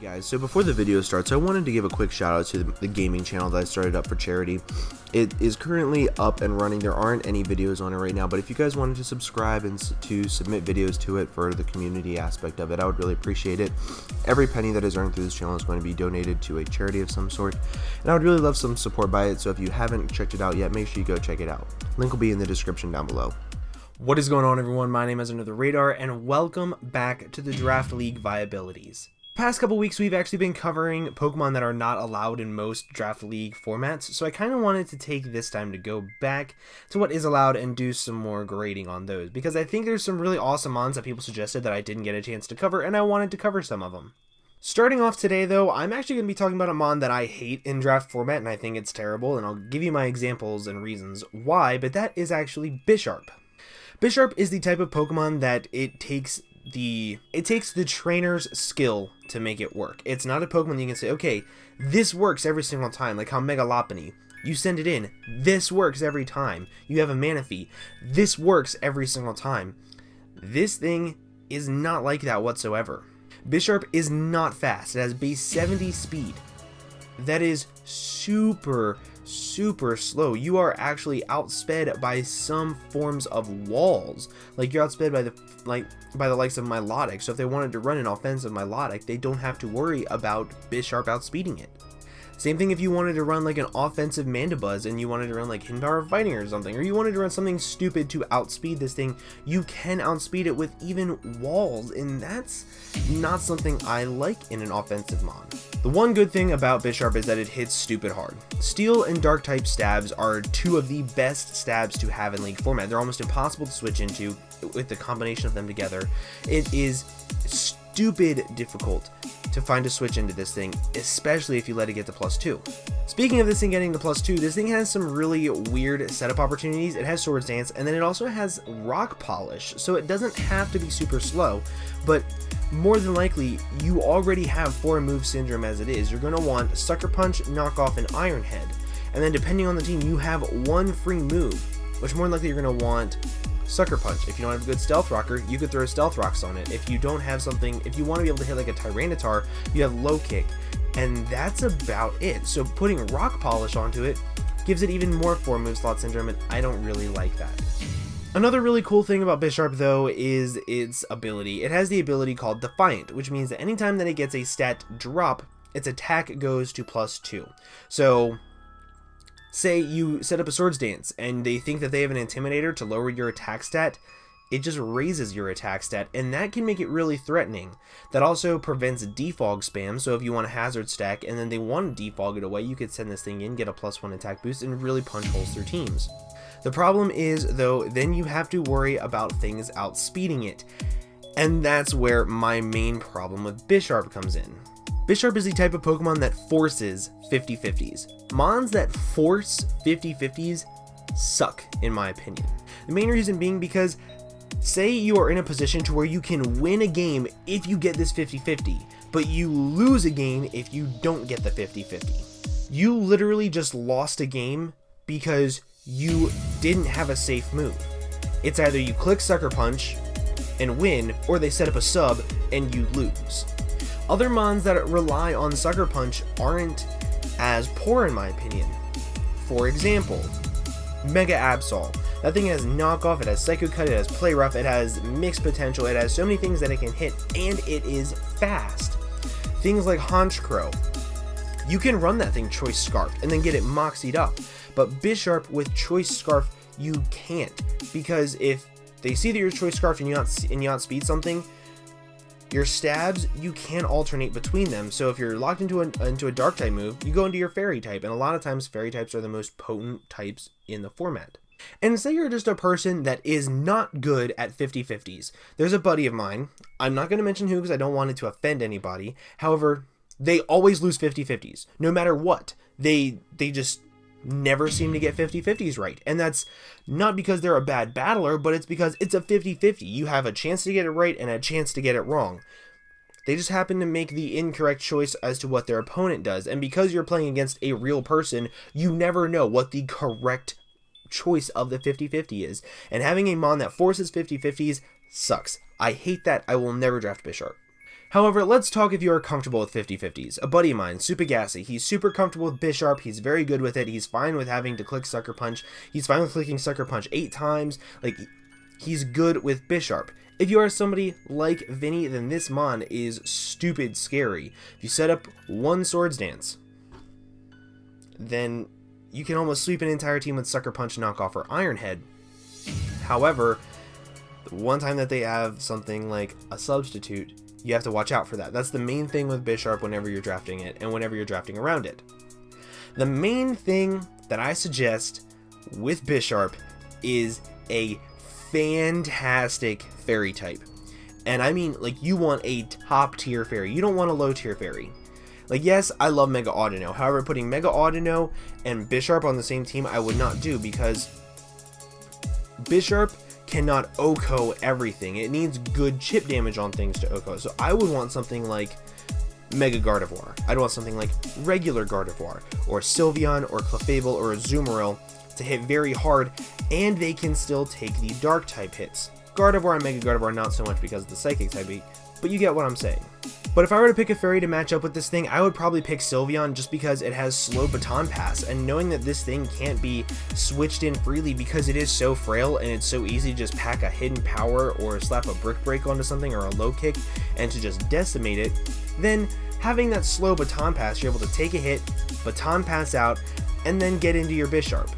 Guys, so before the video starts, I wanted to give a quick shout out to the gaming channel that I started up for charity. It is currently up and running. There aren't any videos on it right now, but if you guys wanted to subscribe and to submit videos to it for the community aspect of it, I would really appreciate it. Every penny that is earned through this channel is going to be donated to a charity of some sort, and I would really love some support by it. So if you haven't checked it out yet, make sure you go check it out. Link will be in the description down below. What is going on, everyone? My name is Under the Radar, and welcome back to the Draft League Viabilities. Past couple weeks we've actually been covering Pokemon that are not allowed in most Draft League formats, so I kind of wanted to take this time to go back to what is allowed and do some more grading on those, because I think there's some really awesome mons that people suggested that I didn't get a chance to cover, and I wanted to cover some of them. Starting off today though, I'm actually going to be talking about a mon that I hate in draft format and I think it's terrible, and I'll give you my examples and reasons why, but that is actually Bisharp. Bisharp is the type of Pokemon that it takes the trainer's skill to make it work. It's not a Pokemon you can say, okay, this works every single time, like how Milotic. You send it in, this works every time. You have a Manaphy, this works every single time. This thing is not like that whatsoever. Bisharp is not fast. It has base 70 speed. That is super slow. You are actually outsped by some forms of walls. Like you're outsped by the likes of Milotic. So if they wanted to run an offensive Milotic, they don't have to worry about Bisharp outspeeding it. Same thing if you wanted to run like an offensive Mandibuzz and you wanted to run like Hidden Power Fighting or something, or you wanted to run something stupid to outspeed this thing, you can outspeed it with even walls, and that's not something I like in an offensive mon. The one good thing about Bisharp is that it hits stupid hard. Steel and Dark type stabs are two of the best stabs to have in League format. They're almost impossible to switch into with the combination of them together. It is stupid difficult to find a switch into this thing, especially if you let it get to +2. Speaking of this thing getting to +2, this thing has some really weird setup opportunities. It has Swords Dance, and then it also has Rock Polish, so it doesn't have to be super slow, but more than likely, you already have 4 move syndrome as it is. You're going to want Sucker Punch, Knock Off, and Iron Head, and then depending on the team, you have 1 free move, which more than likely you're going to want Sucker Punch. If you don't have a good Stealth Rocker, you could throw Stealth Rocks on it. If you don't have something, if you want to be able to hit like a Tyranitar, you have Low Kick, and that's about it. So putting Rock Polish onto it gives it even more 4 move slot syndrome, and I don't really like that. Another really cool thing about Bisharp though is its ability. It has the ability called Defiant, which means that anytime that it gets a stat drop, its attack goes to +2. So say you set up a Swords Dance and they think that they have an Intimidator to lower your attack stat, it just raises your attack stat, and that can make it really threatening. That also prevents defog spam, so if you want a hazard stack and then they want to defog it away, you could send this thing in, get a +1 attack boost, and really punch holes through teams. The problem is, though, then you have to worry about things outspeeding it, and that's where my main problem with Bisharp comes in. Bisharp is the type of Pokemon that forces 50-50s. Mons that force 50-50s suck, in my opinion. The main reason being because, say you are in a position to where you can win a game if you get this 50-50, but you lose a game if you don't get the 50-50. You literally just lost a game because you didn't have a safe move. It's either you click Sucker Punch and win, or they set up a sub and you lose. Other mons that rely on Sucker Punch aren't as poor in my opinion. For example, Mega Absol. That thing has Knockoff, it has Psycho Cut, it has Play Rough, it has Mixed Potential, it has so many things that it can hit, and it is fast. Things like Honchkrow. You can run that thing Choice Scarf and then get it moxied up, but Bisharp with Choice Scarf you can't, because if they see that you're Choice Scarf and you outspeed something, your stabs, you can alternate between them. So if you're locked into a Dark type move, you go into your Fairy type, and a lot of times Fairy types are the most potent types in the format. And say you're just a person that is not good at 50-50s. There's a buddy of mine, I'm not going to mention who because I don't want it to offend anybody, however, they always lose 50-50s, no matter what. They just never seem to get 50-50s right, and that's not because they're a bad battler, but it's because it's a 50-50. You have a chance to get it right and a chance to get it wrong. They just happen to make the incorrect choice as to what their opponent does, and because you're playing against a real person, you never know what the correct choice of the 50-50 is, and having a mon that forces 50-50s sucks. I hate that. I will never draft Bisharp. However, let's talk if you are comfortable with 50-50s. A buddy of mine, Super Gassy, he's super comfortable with Bisharp, he's very good with it, he's fine with having to click Sucker Punch, he's fine with clicking Sucker Punch 8 times, like, he's good with Bisharp. If you are somebody like Vinny, then this mon is stupid scary. If you set up one Swords Dance, then you can almost sweep an entire team with Sucker Punch, Knockoff, or Iron Head. However, the one time that they have something like a substitute, you have to watch out for that. That's the main thing with Bisharp whenever you're drafting it, and whenever you're drafting around it. The main thing that I suggest with Bisharp is a fantastic fairy type. And I mean, like, you want a top tier fairy. You don't want a low tier fairy. Like, yes, I love Mega Audino. However, putting Mega Audino and Bisharp on the same team, I would not do, because Bisharp cannot OHKO everything. It needs good chip damage on things to OHKO. So I would want something like Mega Gardevoir. I'd want something like regular Gardevoir, or Sylveon, or Clefable, or Azumarill to hit very hard, and they can still take the Dark type hits. Gardevoir and Mega Gardevoir not so much because of the Psychic type, but you get what I'm saying. But if I were to pick a fairy to match up with this thing, I would probably pick Sylveon, just because it has slow baton pass, and knowing that this thing can't be switched in freely because it is so frail and it's so easy to just pack a hidden power or slap a brick break onto something or a low kick and to just decimate it, then having that slow baton pass, you're able to take a hit, baton pass out, and then get into your Bisharp.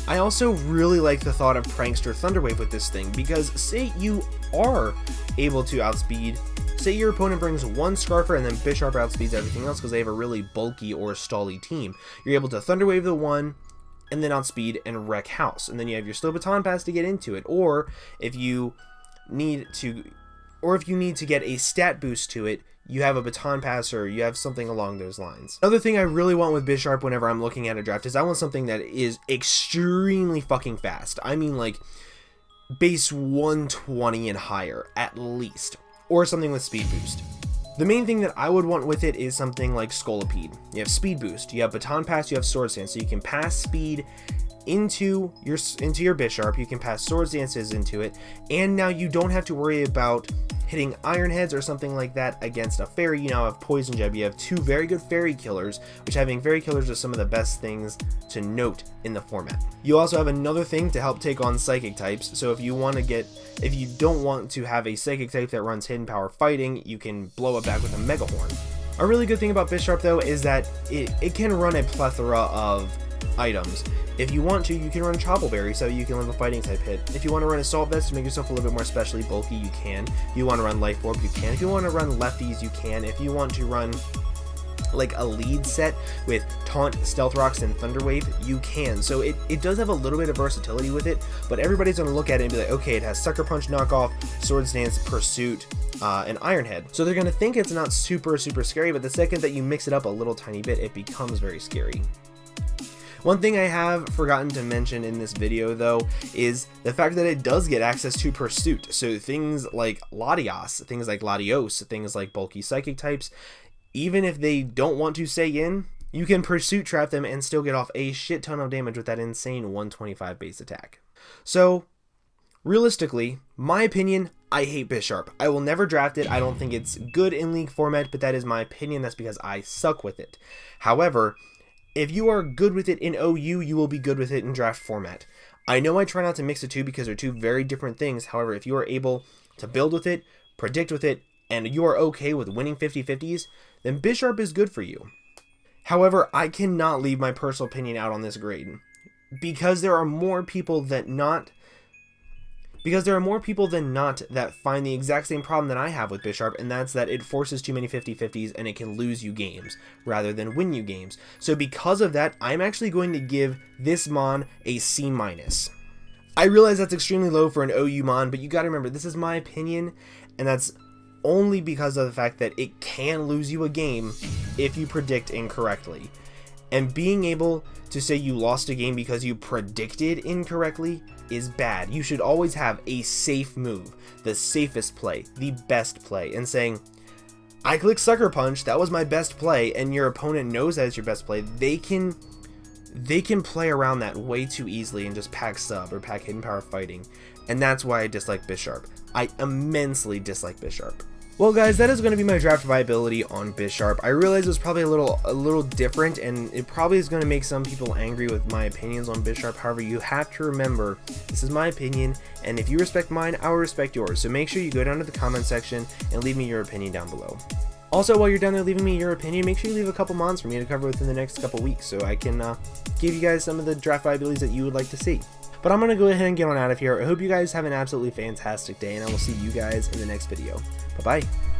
I also really like the thought of Prankster Thunderwave with this thing, because say you are able to outspeed, say your opponent brings one Scarfer and then Bisharp outspeeds everything else because they have a really bulky or stally team. You're able to Thunderwave the one and then outspeed and wreck house, and then you have your slow baton pass to get into it. Or if you need to get a stat boost to it, you have a baton pass, or you have something along those lines. Another thing I really want with Bisharp whenever I'm looking at a draft is I want something that is extremely fucking fast. I mean, like, base 120 and higher at least, or something with speed boost. The main thing that I would want with it is something like Scolipede. You have speed boost, you have baton pass, you have Swords Dance, so you can pass speed into your Bisharp, you can pass Swords Dances into it, and now you don't have to worry about hitting Iron Heads or something like that against a fairy. You now have Poison Jab, you have two very good fairy killers, which having fairy killers are some of the best things to note in the format. You also have another thing to help take on psychic types, so if you don't want to have a psychic type that runs hidden power fighting, you can blow it back with a Mega Horn. A really good thing about Bisharp though is that it can run a plethora of items. If you want to, you can run Chopple Berry so you can live a fighting type hit. If you want to run Assault Vest to make yourself a little bit more specially bulky, you can. If you want to run Life Orb, you can. If you want to run Lefties, you can. If you want to run like a lead set with Taunt, Stealth Rocks, and Thunder Wave, you can. So it does have a little bit of versatility with it, but everybody's going to look at it and be like, okay, it has Sucker Punch, Knockoff, Swords Dance, Pursuit, and Iron Head. So they're going to think it's not super scary, but the second that you mix it up a little tiny bit, it becomes very scary. One thing I have forgotten to mention in this video though is the fact that it does get access to Pursuit. So things like Latios, things like Latios, things like bulky psychic types, even if they don't want to stay in, you can Pursuit trap them and still get off a shit ton of damage with that insane 125 base attack. So realistically, my opinion, I hate Bisharp. I will never draft it. I don't think it's good in League format, but that is my opinion. That's because I suck with it. However, if you are good with it in OU, you will be good with it in draft format. I know I try not to mix the two because they're two very different things. However, if you are able to build with it, predict with it, and you are okay with winning 50-50s, then Bisharp is good for you. However, I cannot leave my personal opinion out on this grade because there are more people than not that find the exact same problem that I have with Bisharp, and that's that it forces too many 50-50s and it can lose you games rather than win you games. So because of that, I'm actually going to give this Mon a C-. I realize that's extremely low for an OU Mon, but you gotta remember, this is my opinion, and that's only because of the fact that it can lose you a game if you predict incorrectly. And being able to say you lost a game because you predicted incorrectly is bad. You should always have a safe move, the safest play, the best play, and saying, I clicked Sucker Punch, that was my best play, and your opponent knows that it's your best play. They can play around that way too easily and just pack sub or pack hidden power fighting, and that's why I dislike Bisharp. I immensely dislike Bisharp. Well guys, that is going to be my draft viability on Bisharp. I realize it was probably a little different, and it probably is going to make some people angry with my opinions on Bisharp. However, you have to remember, this is my opinion, and if you respect mine, I will respect yours. So make sure you go down to the comment section and leave me your opinion down below. Also, while you're down there leaving me your opinion, make sure you leave a couple mons for me to cover within the next couple weeks so I can give you guys some of the draft viabilities that you would like to see. But I'm going to go ahead and get on out of here. I hope you guys have an absolutely fantastic day, and I will see you guys in the next video. Bye-bye.